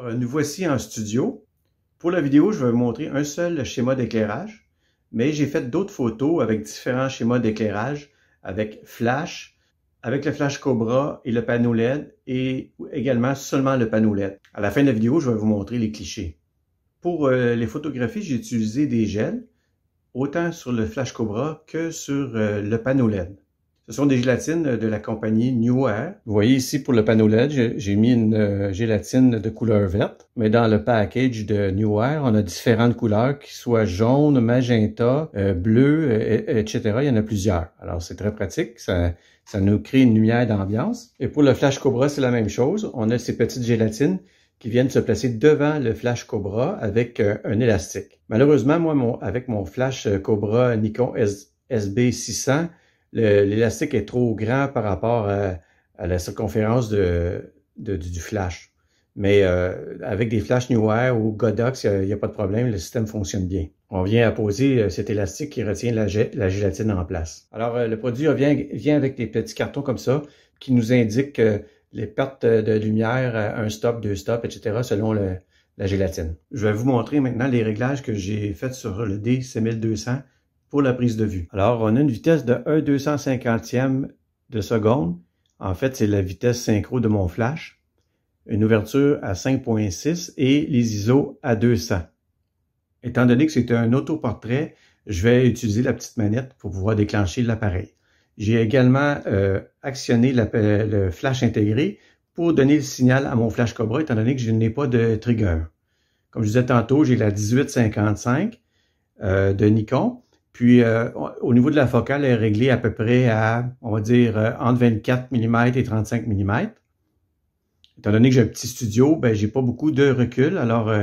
Alors, nous voici en studio. Pour la vidéo, je vais vous montrer un seul schéma d'éclairage, mais j'ai fait d'autres photos avec différents schémas d'éclairage, avec flash, avec le flash Cobra et le panneau LED, et également seulement le panneau LED. À la fin de la vidéo, je vais vous montrer les clichés. Pour les photographies, j'ai utilisé des gels, autant sur le flash Cobra que sur le panneau LED. Ce sont des gélatines de la compagnie Neewer. Vous voyez ici pour le panneau LED, j'ai mis une gélatine de couleur verte. Mais dans le package de Neewer, on a différentes couleurs, qui soient jaune, magenta, bleu, etc. Il y en a plusieurs. Alors c'est très pratique, ça nous crée une lumière d'ambiance. Et pour le flash Cobra, c'est la même chose. On a ces petites gélatines qui viennent se placer devant le flash Cobra avec un élastique. Malheureusement, moi, avec mon flash Cobra Nikon SB600, l'élastique est trop grand par rapport à la circonférence du flash. Mais avec des flashs Neewer ou Godox, il n'y a pas de problème, le système fonctionne bien. On vient à poser cet élastique qui retient la gélatine en place. Alors, le produit vient avec des petits cartons comme ça qui nous indiquent les pertes de lumière, un stop, deux stops, etc. selon la gélatine. Je vais vous montrer maintenant les réglages que j'ai faits sur le D6200 pour la prise de vue. Alors, on a une vitesse de 1/250e de seconde. En fait, c'est la vitesse synchro de mon flash. Une ouverture à 5.6 et les ISO à 200. Étant donné que c'est un autoportrait, je vais utiliser la petite manette pour pouvoir déclencher l'appareil. J'ai également actionné le flash intégré pour donner le signal à mon flash Cobra, étant donné que je n'ai pas de trigger. Comme je disais tantôt, j'ai la 1855 de Nikon. Puis, au niveau de la focale, elle est réglée à peu près à, on va dire, entre 24 mm et 35 mm. Étant donné que j'ai un petit studio, ben, j'ai pas beaucoup de recul. Alors,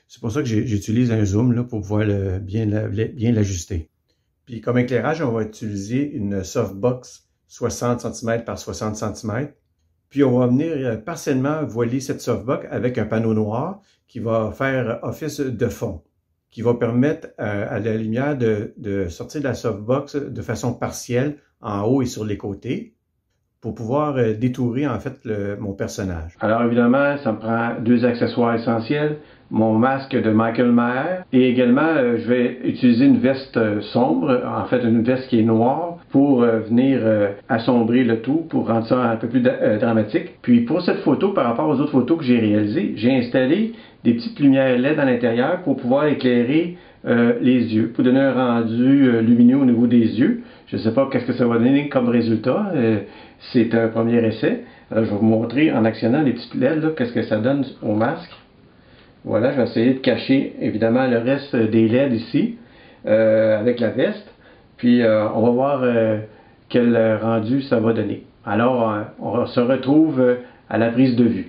c'est pour ça que j'utilise un zoom là, pour pouvoir bien l'ajuster. Puis, comme éclairage, on va utiliser une softbox 60 cm par 60 cm. Puis, on va venir partiellement voiler cette softbox avec un panneau noir qui va faire office de fond, qui va permettre à la lumière de sortir de la softbox de façon partielle en haut et sur les côtés pour pouvoir détourer en fait mon personnage. Alors évidemment, ça me prend deux accessoires essentiels, mon masque de Michael Myers et également je vais utiliser une veste sombre, en fait une veste qui est noire pour venir assombrir le tout, pour rendre ça un peu plus dramatique. Puis pour cette photo, par rapport aux autres photos que j'ai réalisées, j'ai installé des petites lumières LED à l'intérieur pour pouvoir éclairer les yeux, pour donner un rendu lumineux au niveau des yeux. Je ne sais pas qu'est-ce que ça va donner comme résultat. C'est un premier essai. Alors, je vais vous montrer en actionnant les petites LED, qu'est-ce que ça donne au masque. Voilà, je vais essayer de cacher évidemment le reste des LED ici avec la veste. Puis on va voir quel rendu ça va donner. Alors, on se retrouve à la prise de vue.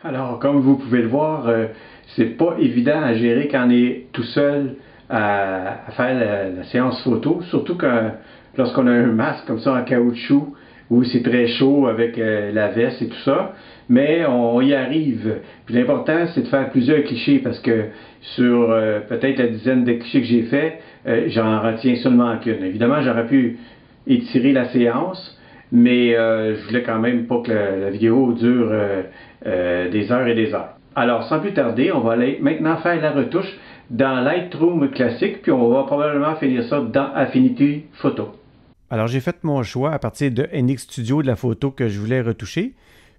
Alors, comme vous pouvez le voir, c'est pas évident à gérer quand on est tout seul à faire la séance photo, surtout lorsqu'on a un masque comme ça en caoutchouc où c'est très chaud avec la veste et tout ça, mais on y arrive. Puis l'important, c'est de faire plusieurs clichés parce que sur peut-être la dizaine de clichés que j'ai fait, j'en retiens seulement qu'une. Évidemment, j'aurais pu étirer la séance, mais je voulais quand même pas que la vidéo dure des heures et des heures. Alors, sans plus tarder, on va aller maintenant faire la retouche dans Lightroom classique, puis on va probablement finir ça dans Affinity Photo. Alors j'ai fait mon choix à partir de NX Studio de la photo que je voulais retoucher,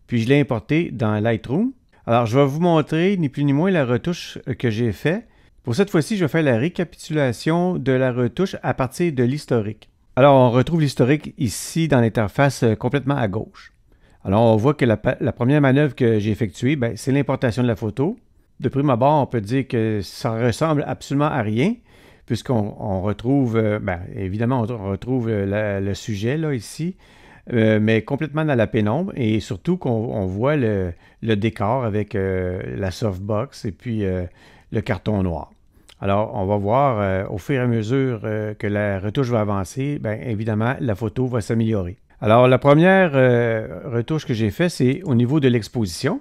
puis je l'ai importé dans Lightroom. Alors je vais vous montrer ni plus ni moins la retouche que j'ai fait. Pour cette fois-ci, je vais faire la récapitulation de la retouche à partir de l'historique. Alors on retrouve l'historique ici dans l'interface complètement à gauche. Alors on voit que la première manœuvre que j'ai effectuée, c'est l'importation de la photo. De prime abord, on peut dire que ça ressemble absolument à rien, puisqu'on retrouve, évidemment, on retrouve le sujet là ici, mais complètement dans la pénombre, et surtout qu'on voit le décor avec la softbox et puis le carton noir. Alors, on va voir au fur et à mesure que la retouche va avancer, évidemment, la photo va s'améliorer. Alors, la première retouche que j'ai faite, c'est au niveau de l'exposition.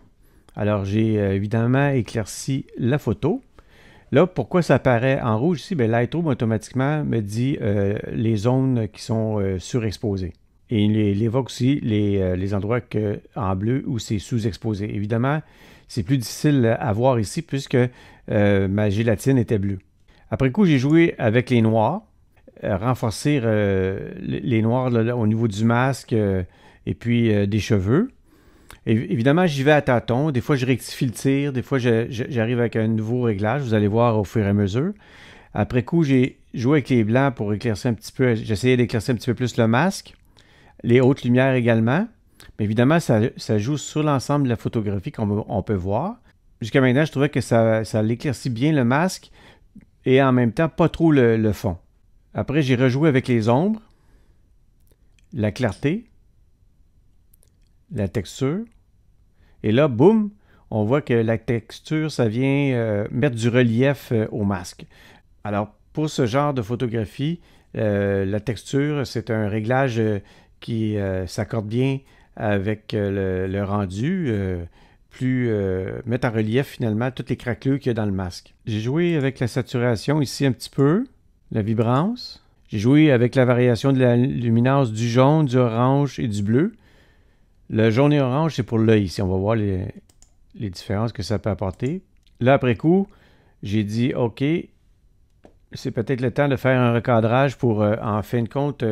Alors, j'ai évidemment éclairci la photo. Là, pourquoi ça apparaît en rouge ici? Lightroom automatiquement me dit les zones qui sont surexposées. Et il évoque aussi les endroits en bleu où c'est sous-exposé. Évidemment, c'est plus difficile à voir ici puisque ma gélatine était bleue. Après coup, j'ai joué avec les noirs, renforcer les noirs là, au niveau du masque et puis des cheveux. Évidemment, j'y vais à tâtons. Des fois, je rectifie le tir. Des fois, j'arrive avec un nouveau réglage. Vous allez voir au fur et à mesure. Après coup, j'ai joué avec les blancs pour éclaircir un petit peu. J'essayais d'éclaircir un petit peu plus le masque. Les hautes lumières également. Mais évidemment, ça joue sur l'ensemble de la photographie qu'on peut voir. Jusqu'à maintenant, je trouvais que ça l'éclaircit bien le masque et en même temps, pas trop le fond. Après, j'ai rejoué avec les ombres, la clarté, la texture. Et là, boum, on voit que la texture, ça vient mettre du relief au masque. Alors, pour ce genre de photographie, la texture, c'est un réglage qui s'accorde bien avec le rendu, mettre en relief finalement toutes les craquelures qu'il y a dans le masque. J'ai joué avec la saturation ici un petit peu, la vibrance. J'ai joué avec la variation de la luminance du jaune, du orange et du bleu. Le jaune et orange, c'est pour l'œil ici. On va voir les différences que ça peut apporter. Là, après coup, j'ai dit, OK, c'est peut-être le temps de faire un recadrage pour, en fin de compte,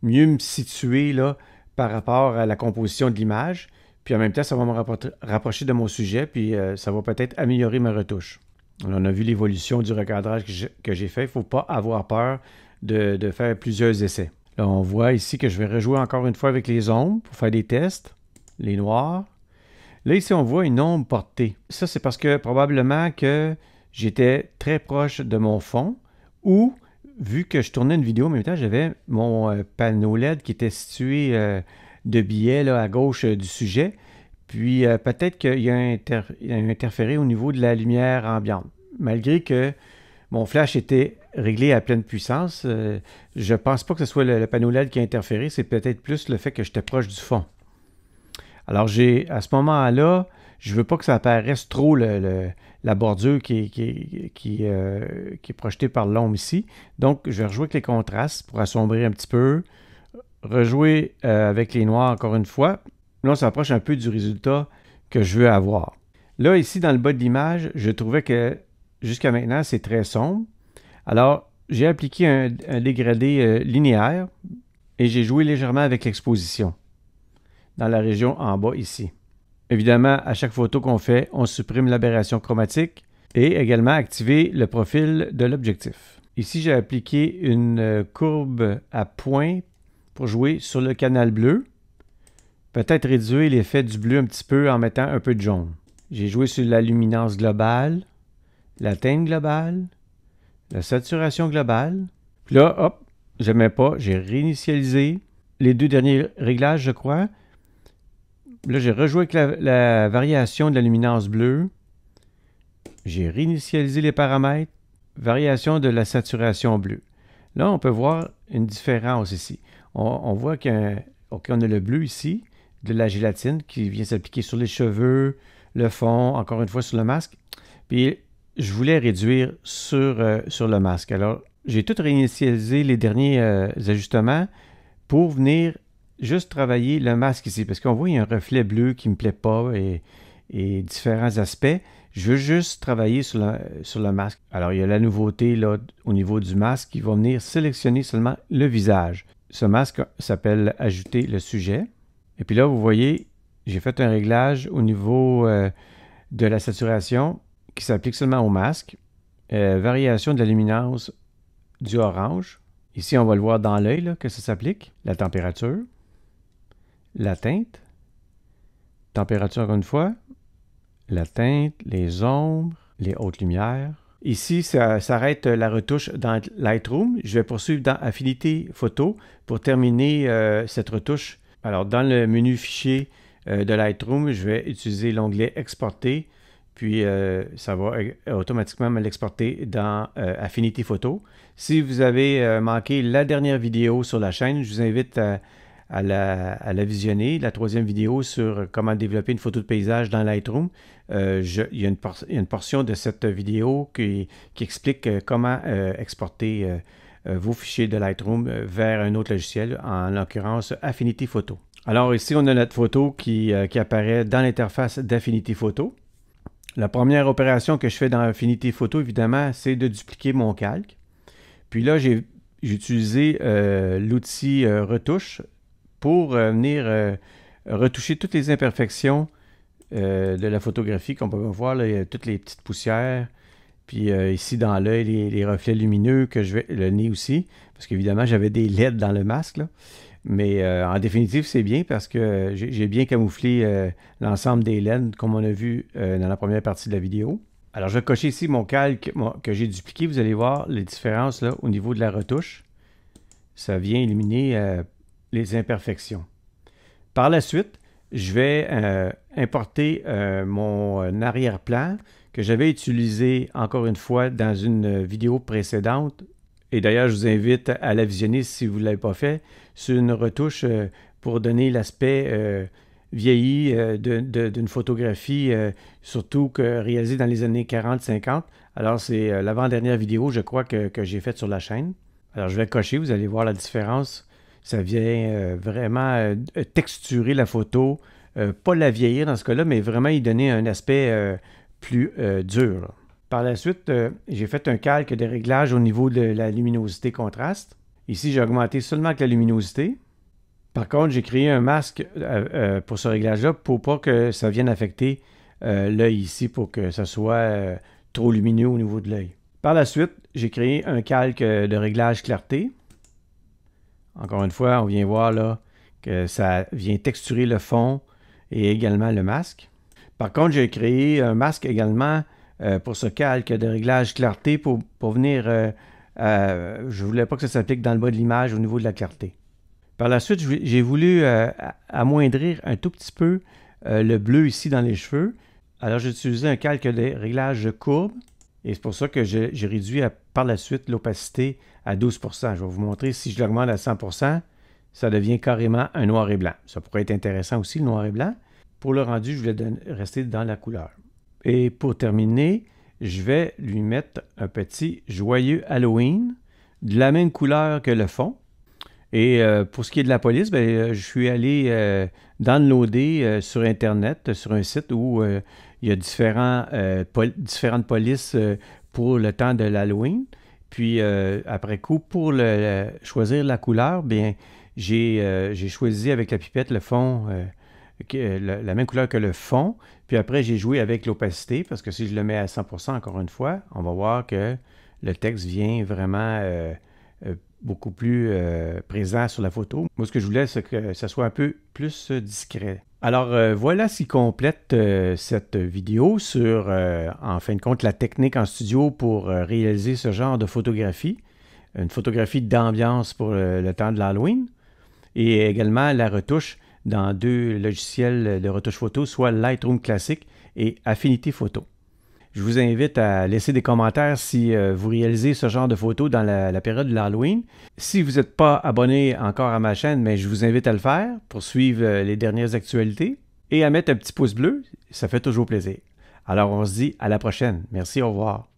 mieux me situer là, par rapport à la composition de l'image. Puis en même temps, ça va me rapprocher de mon sujet, puis ça va peut-être améliorer ma retouche. On a vu l'évolution du recadrage que j'ai fait. Il ne faut pas avoir peur de faire plusieurs essais. Là, on voit ici que je vais rejouer encore une fois avec les ombres pour faire des tests. Les noirs. Là, ici, on voit une ombre portée. Ça, c'est parce que probablement que j'étais très proche de mon fond ou, vu que je tournais une vidéo en même temps, j'avais mon panneau LED qui était situé de biais là, à gauche du sujet. Puis, peut-être qu'il y a interféré au niveau de la lumière ambiante. Malgré que mon flash était réglé à pleine puissance, je ne pense pas que ce soit le panneau LED qui a interféré. C'est peut-être plus le fait que j'étais proche du fond. Alors, à ce moment-là, je ne veux pas que ça apparaisse trop la bordure qui est projetée par l'ombre ici. Donc, je vais rejouer avec les contrastes pour assombrir un petit peu. Rejouer avec les noirs encore une fois. Là, on s'approche un peu du résultat que je veux avoir. Là, ici, dans le bas de l'image, je trouvais que jusqu'à maintenant, c'est très sombre. Alors, j'ai appliqué un dégradé linéaire et j'ai joué légèrement avec l'exposition dans la région en bas ici. Évidemment, à chaque photo qu'on fait, on supprime l'aberration chromatique et également activer le profil de l'objectif. Ici, j'ai appliqué une courbe à point pour jouer sur le canal bleu. Peut-être réduire l'effet du bleu un petit peu en mettant un peu de jaune. J'ai joué sur la luminance globale, la teinte globale, la saturation globale. Puis là, hop, j'aimais pas, j'ai réinitialisé les deux derniers réglages, je crois. Là, j'ai rejoué avec la variation de la luminance bleue. J'ai réinitialisé les paramètres. Variation de la saturation bleue. Là, on peut voir une différence ici. On voit qu'on a le bleu ici, de la gélatine qui vient s'appliquer sur les cheveux, le fond, encore une fois sur le masque. Puis, je voulais réduire sur le masque. Alors, j'ai tout réinitialisé les derniers ajustements pour venir juste travailler le masque ici, parce qu'on voit il y a un reflet bleu qui ne me plaît pas et différents aspects. Je veux juste travailler sur le masque. Alors, il y a la nouveauté là, au niveau du masque qui va venir sélectionner seulement le visage. Ce masque s'appelle « Ajouter le sujet ». Et puis là, vous voyez, j'ai fait un réglage au niveau de la saturation qui s'applique seulement au masque. Variation de la luminance du orange. Ici, on va le voir dans l'œil que ça s'applique. La température, la teinte, température encore une fois, la teinte, les ombres, les hautes lumières. Ici, ça s'arrête la retouche dans Lightroom. Je vais poursuivre dans Affinité Photo pour terminer cette retouche. Alors, dans le menu Fichier de Lightroom, je vais utiliser l'onglet Exporter. Puis, ça va automatiquement me l'exporter dans Affinity Photo. Si vous avez manqué la dernière vidéo sur la chaîne, je vous invite à la visionner. La troisième vidéo sur comment développer une photo de paysage dans Lightroom. Il y a une portion de cette vidéo qui explique comment exporter vos fichiers de Lightroom vers un autre logiciel, en l'occurrence Affinity Photo. Alors ici, on a notre photo qui apparaît dans l'interface d'Affinity Photo. La première opération que je fais dans Affinity Photo, évidemment, c'est de dupliquer mon calque. Puis là, j'ai utilisé l'outil Retouche pour venir retoucher toutes les imperfections de la photographie qu'on peut voir. Là, il y a toutes les petites poussières. Puis ici, dans l'œil, les reflets lumineux, le nez aussi. Parce qu'évidemment, j'avais des LED dans le masque, là. Mais en définitive, c'est bien parce que j'ai bien camouflé l'ensemble des LED comme on a vu dans la première partie de la vidéo. Alors, je vais cocher ici mon calque que j'ai dupliqué. Vous allez voir les différences là, au niveau de la retouche. Ça vient éliminer les imperfections. Par la suite, je vais importer mon arrière-plan que j'avais utilisé encore une fois dans une vidéo précédente. Et d'ailleurs, je vous invite à la visionner si vous ne l'avez pas fait. C'est une retouche pour donner l'aspect vieilli d'une photographie, surtout réalisée dans les années 40-50. Alors, c'est l'avant-dernière vidéo, je crois, que j'ai faite sur la chaîne. Alors, je vais cocher, vous allez voir la différence. Ça vient vraiment texturer la photo, pas la vieillir dans ce cas-là, mais vraiment y donner un aspect plus dur, là. Par la suite, j'ai fait un calque de réglage au niveau de la luminosité contraste. Ici, j'ai augmenté seulement avec la luminosité. Par contre, j'ai créé un masque pour ce réglage-là pour pas que ça vienne affecter l'œil ici, pour que ça soit trop lumineux au niveau de l'œil. Par la suite, j'ai créé un calque de réglage clarté. Encore une fois, on vient voir là que ça vient texturer le fond et également le masque. Par contre, j'ai créé un masque également pour ce calque de réglage clarté pour venir... je ne voulais pas que ça s'applique dans le bas de l'image au niveau de la clarté. Par la suite, j'ai voulu amoindrir un tout petit peu le bleu ici dans les cheveux. Alors, j'ai utilisé un calque de réglage courbe. Et c'est pour ça que j'ai réduit par la suite l'opacité à 12%. Je vais vous montrer, si je l'augmente à 100%, ça devient carrément un noir et blanc. Ça pourrait être intéressant aussi, le noir et blanc. Pour le rendu, je vais rester dans la couleur. Et pour terminer, je vais lui mettre un petit joyeux Halloween de la même couleur que le fond. Et pour ce qui est de la police, je suis allé downloader sur Internet, sur un site où il y a différentes polices pour le temps de l'Halloween. Puis après coup, pour choisir la couleur, j'ai choisi avec la pipette le fond, la même couleur que le fond. Puis après, j'ai joué avec l'opacité, parce que si je le mets à 100%, encore une fois, on va voir que le texte vient vraiment beaucoup plus présent sur la photo. Moi, ce que je voulais, c'est que ça soit un peu plus discret. Alors, voilà ce qui complète cette vidéo sur, en fin de compte, la technique en studio pour réaliser ce genre de photographie. Une photographie d'ambiance pour le temps de l'Halloween. Et également la retouche dans deux logiciels de retouche photo, soit Lightroom Classic et Affinity Photo. Je vous invite à laisser des commentaires si vous réalisez ce genre de photos dans la période de l'Halloween. Si vous n'êtes pas abonné encore à ma chaîne, mais je vous invite à le faire pour suivre les dernières actualités et à mettre un petit pouce bleu, ça fait toujours plaisir. Alors on se dit à la prochaine. Merci, au revoir.